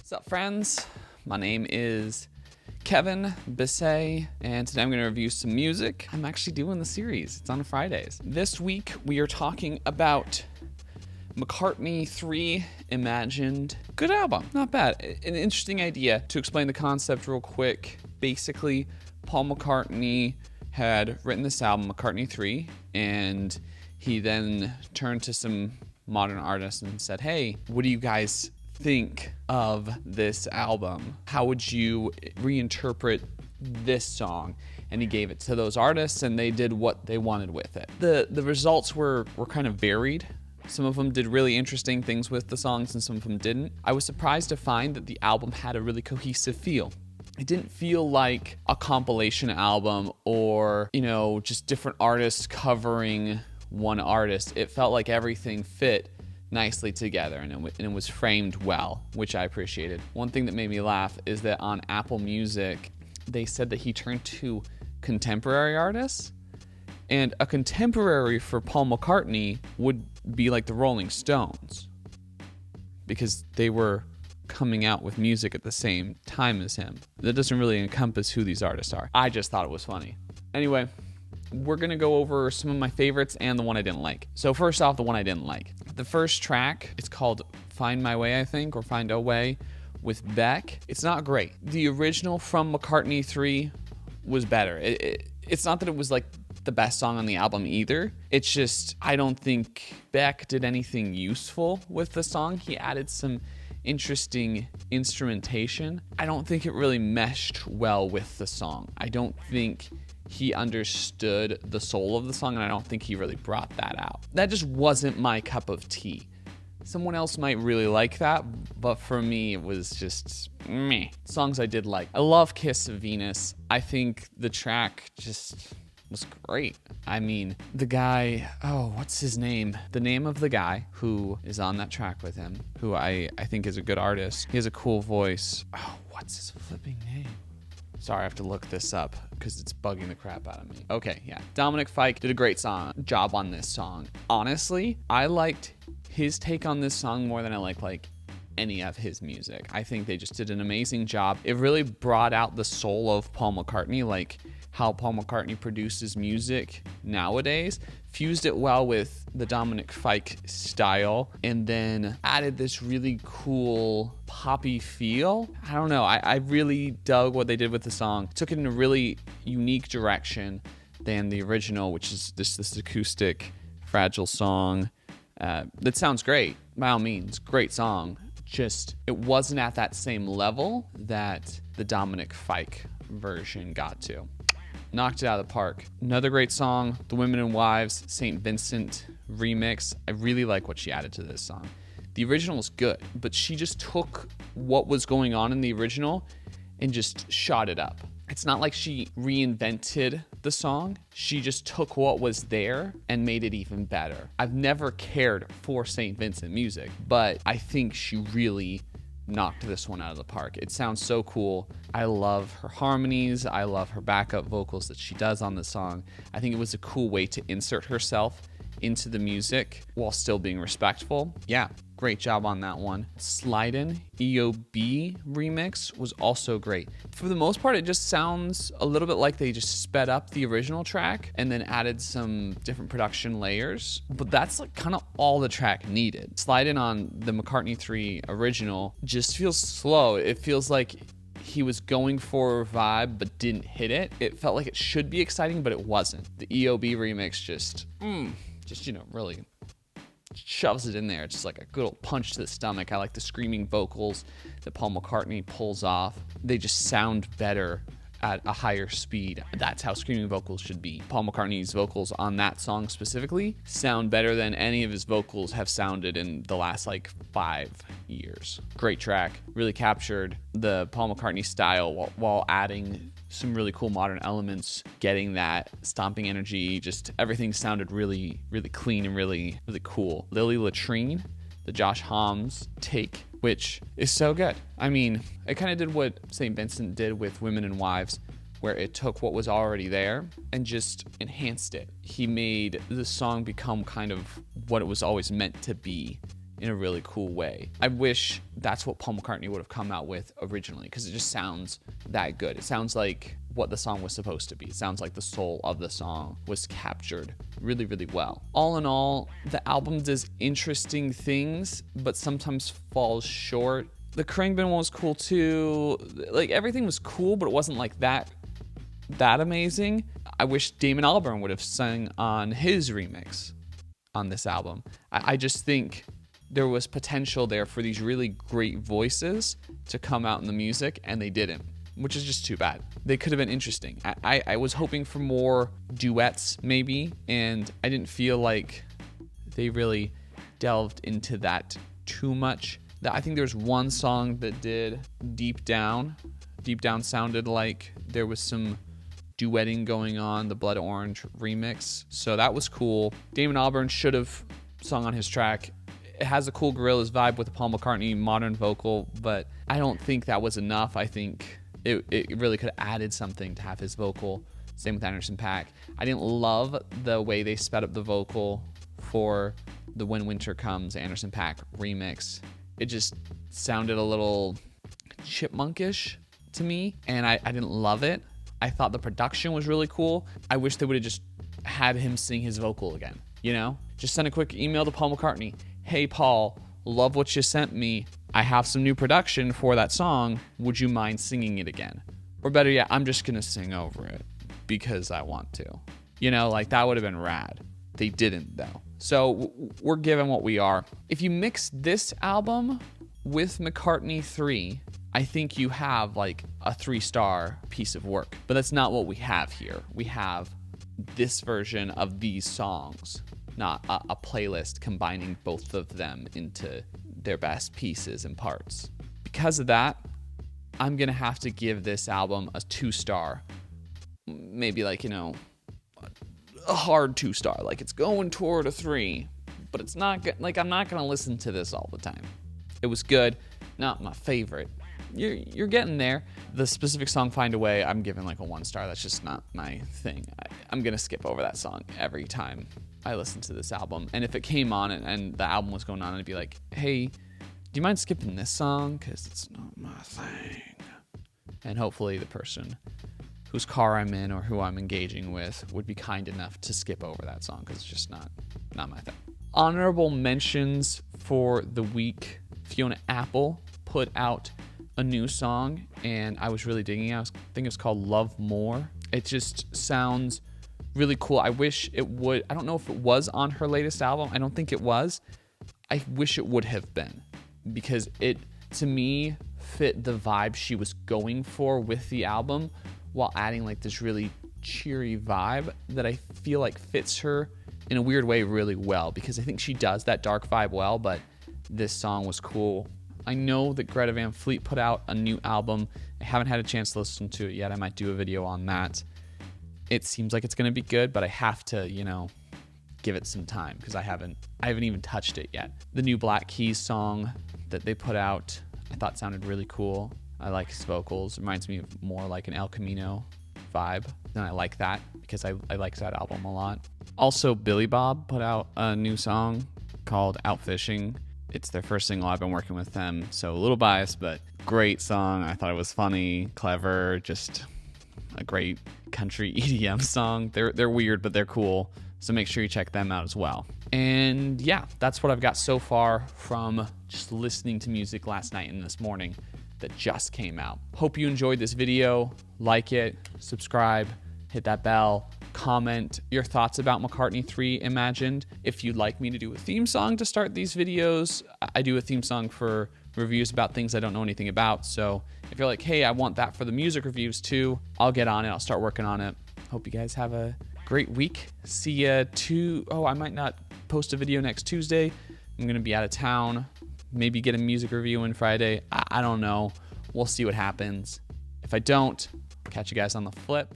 What's up, friends? My name is Kevin Bisset, and today I'm going to review some music. I'm actually doing the series. It's on Fridays. This week, we are talking about McCartney III Imagined. Good album. Not bad. An interesting idea. To explain the concept real quick, basically, Paul McCartney had written this album, McCartney III, and he then turned to some modern artists and said, hey, what do you guys think of this album? How would you reinterpret this song? And he gave it to those artists, and they did what they wanted with it. The results were kind of varied. Some of them did really interesting things with the songs, and some of them didn't. I was surprised to find that the album had a really cohesive feel. It didn't feel like a compilation album or, just different artists covering one artist. It felt like everything fit nicely together, and it was framed well, which I appreciated. One thing that made me laugh is that on Apple Music, they said that he turned to contemporary artists, and a contemporary for Paul McCartney would be like the Rolling Stones, because they were coming out with music at the same time as him. That doesn't really encompass who these artists are. I just thought it was funny. Anyway, we're gonna go over some of my favorites and the one I didn't like. So first off, the one I didn't like. The first track, it's called Find My Way, I think, or Find a Way, with Beck. It's not great. The original from McCartney III was better. It's not that it was like the best song on the album either. It's just, I don't think Beck did anything useful with the song. He added some interesting instrumentation. I don't think it really meshed well with the song. I don't think he understood the soul of the song, and I don't think he really brought that out. That just wasn't my cup of tea. Someone else might really like that, but for me, it was just meh. Songs I did like. I love Kiss of Venus. I think the track just was great. I mean, the guy, what's his name? The name of the guy who is on that track with him, who I think is a good artist. He has a cool voice. What's his flipping name? Sorry, I have to look this up because it's bugging the crap out of me. Okay, yeah. Dominic Fike did a great job on this song. Honestly, I liked his take on this song more than I like any of his music. I think they just did an amazing job. It really brought out the soul of Paul McCartney, like how Paul McCartney produces music nowadays, fused it well with the Dominic Fike style, and then added this really cool poppy feel. I don't know. I really dug what they did with the song. Took it in a really unique direction than the original, which is this acoustic, fragile song. That sounds great. By all means, great song. Just, it wasn't at that same level that the Dominic Fike version got to. Knocked it out of the park. Another great song, The Women and Wives, St. Vincent remix. I really like what she added to this song. The original is good, but she just took what was going on in the original and just shot it up. It's not like she reinvented the song. She just took what was there and made it even better. I've never cared for St. Vincent music, but I think she really knocked this one out of the park. It sounds so cool. I love her harmonies. I love her backup vocals that she does on the song. I think it was a cool way to insert herself into the music while still being respectful. Yeah, great job on that one. Slidin' EOB remix was also great. For the most part, it just sounds a little bit like they just sped up the original track and then added some different production layers, but that's like kind of all the track needed. Slidin' on the McCartney III original just feels slow. It feels like he was going for a vibe but didn't hit it. It felt like it should be exciting, but it wasn't. The EOB remix just really shoves it in there. It's just like a good old punch to the stomach. I like the screaming vocals that Paul McCartney pulls off. They just sound better at a higher speed. That's how screaming vocals should be. Paul McCartney's vocals on that song specifically sound better than any of his vocals have sounded in the last 5 years. Great track. Really captured the Paul McCartney style while adding some really cool modern elements, getting that stomping energy. Just everything sounded really, really clean and really, really cool. Lily Latrine, the Josh Homme's take, which is so good. I mean, it kind of did what St. Vincent did with Women and Wives, where it took what was already there and just enhanced it. He made the song become kind of what it was always meant to be in a really cool way. I wish that's what Paul McCartney would have come out with originally, because it just sounds that good. It sounds like what the song was supposed to be. It sounds like the soul of the song was captured really, really well. All in all, the album does interesting things, but sometimes falls short. The Khruangbin one was cool too. Like, everything was cool, but it wasn't like that amazing. I wish Damon Albarn would have sung on his remix on this album. I just think there was potential there for these really great voices to come out in the music, and they didn't, which is just too bad. They could have been interesting. I was hoping for more duets maybe, and I didn't feel like they really delved into that too much. I think there's one song that did Deep Down. Deep Down sounded like there was some duetting going on, the Blood Orange remix. So that was cool. Damon Albarn should have sung on his track. It has a cool Gorillaz vibe with the Paul McCartney modern vocal, but I don't think that was enough. I think it really could have added something to have his vocal. Same with Anderson .Paak. I didn't love the way they sped up the vocal for the When Winter Comes Anderson .Paak remix. It just sounded a little chipmunkish to me, and I didn't love it. I thought the production was really cool. I wish they would have just had him sing his vocal again, you know? Just send a quick email to Paul McCartney. Hey, Paul, love what you sent me. I have some new production for that song. Would you mind singing it again? Or better yet, I'm just going to sing over it because I want to. You know, like, that would have been rad. They didn't, though. So we're given what we are. If you mix this album with McCartney 3, I think you have like a 3-star piece of work. But that's not what we have here. We have this version of these songs, not a playlist combining both of them into their best pieces and parts. Because of that, I'm going to have to give this album a 2-star. Maybe like, you know, a hard 2-star. Like, it's going toward a 3, but it's not good. Like, I'm not going to listen to this all the time. It was good, not my favorite. You're getting there. The specific song Find a Way, I'm giving like a 1-star. That's just not my thing. I'm going to skip over that song every time I listen to this album. And if it came on and the album was going on, I'd be like, hey, do you mind skipping this song? Because it's not my thing. And hopefully the person whose car I'm in or who I'm engaging with would be kind enough to skip over that song, because it's just not my thing. Honorable mentions for the week. Fiona Apple put out a new song, and I was really digging it. I think it's called Love More. It just sounds really cool. I wish it would. I don't know if it was on her latest album. I don't think it was. I wish it would have been, because it, to me, fit the vibe she was going for with the album, while adding like this really cheery vibe that I feel like fits her in a weird way really well, because I think she does that dark vibe well, but this song was cool. I know that Greta Van Fleet put out a new album. I haven't had a chance to listen to it yet. I might do a video on that. It seems like it's going to be good, but I have to, you know, give it some time, because I haven't even touched it yet. The new Black Keys song that they put out, I thought sounded really cool. I like his vocals. It reminds me of more like an El Camino vibe, and I like that because I liked that album a lot. Also, Billy Bob put out a new song called Out Fishing. It's their first single. I've been working with them, so a little biased, but great song. I thought it was funny, clever, just a great country EDM song. They're weird, but they're cool, so make sure you check them out as well. And yeah, that's what I've got so far from just listening to music last night and this morning that just came out. Hope you enjoyed this video. Like it, subscribe, hit that bell, comment your thoughts about McCartney III Imagined. If you'd like me to do a theme song to start these videos, I do a theme song for reviews about things I don't know anything about. So if you're like, hey, I want that for the music reviews too, I'll get on it. I'll start working on it. Hope you guys have a great week. See ya I might not post a video next Tuesday. I'm going to be out of town. Maybe get a music review on Friday. I don't know. We'll see what happens. If I don't, catch you guys on the flip.